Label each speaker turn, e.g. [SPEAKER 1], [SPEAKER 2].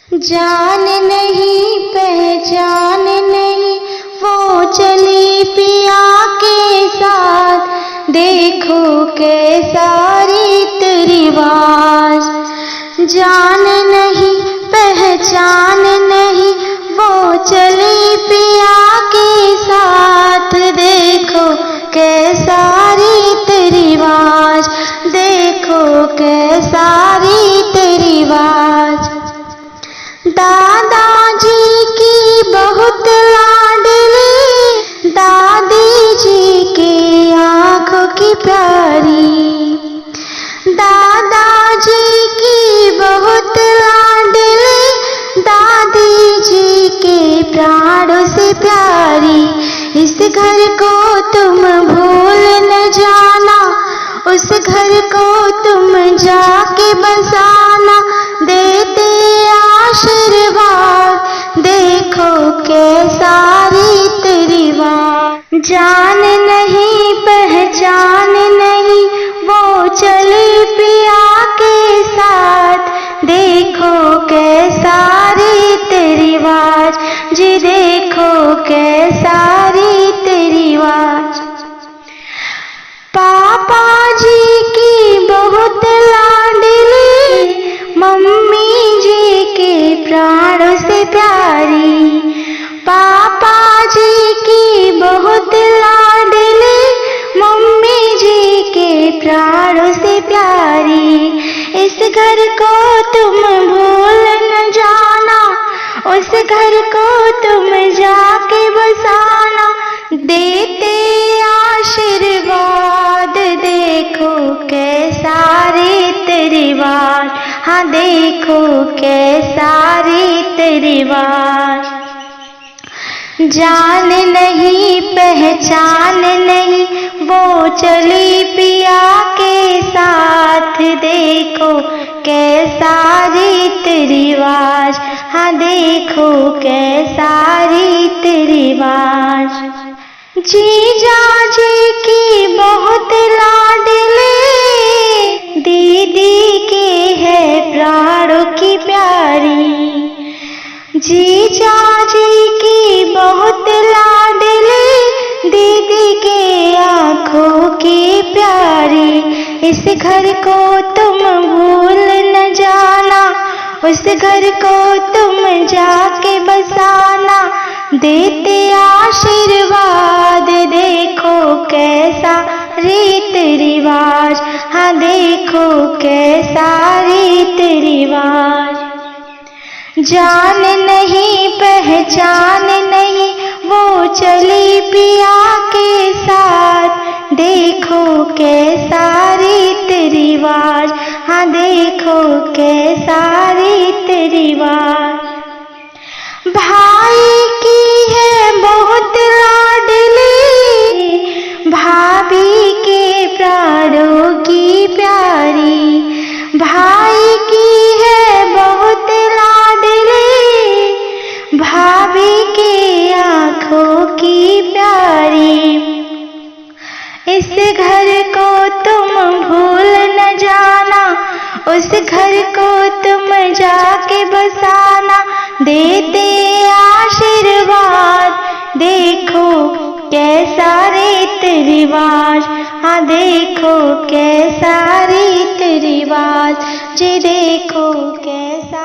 [SPEAKER 1] जान नहीं पहचान नहीं वो चली पिया के साथ, देखो कैसा रीत रिवाज। जान नहीं पहचान नहीं वो चली पिया के साथ, देखो कैसा रीत रिवाज, देखो कैसा रीत रिवाज। दादाजी की बहुत लाडली, दादी जी की आंखों की प्यारी। दादाजी की बहुत लाडली, दादी जी के प्राणों से प्यारी। इस घर को तुम भूल न जाना, उस घर को तुम जाके बसाना, देते आशीर्वाद, देखो कैसा रीत रिवाज। जान नहीं पहचान नहीं वो चली पिया के साथ, देखो कैसा रीत रिवाज जी, देखो कैसा रीत रिवाज। पापा जी की बहुत लाडली, मम्मी जी के प्राणों से प्यारी। पापा जी की बहुत लाडली, मम्मी जी के प्राणों से प्यारी। इस घर को तुम भूल न जाना, उस घर को तुम जाके बसाना, देते आशीर्वाद, देखो कैसा रीत रिवाज, हाँ देखो कैसा रीत रिवाज। जान नहीं पहचान नहीं वो चली पिया के साथ, देखो कैसा रीत रिवाज, हाँ देखो कैसा रीत रिवाज। जीजा जी की बहुत लाडली, दीदी की है प्राणों की प्यारी। जीजा जी की बहुत लाडली, दीदी के आंखों की प्यारी। इस घर को तुम भूल न जाना, उस घर को तुम जाके बसाना, देते आशीर्वाद, देखो कैसा रीत रिवाज, हाँ देखो कैसा रीत रिवाज। जान नहीं पहचान नहीं वो चली पिया के साथ, देखो कैसा रीत रिवाज, हाँ देखो कैसा रीत रिवाज। भाई की है बहुत लाडली, भाभी के प्राणों की प्यारी। भाई की है बहुत लाडली, भाभी के आंखों की प्यारी। इस घर को तुम भूल न जाना, उस घर को तुम जाके बसाना, देते आशीर्वाद, देखो कैसा रीत रिवाज, हाँ देखो कैसा रीत रिवाज जी, देखो कैसा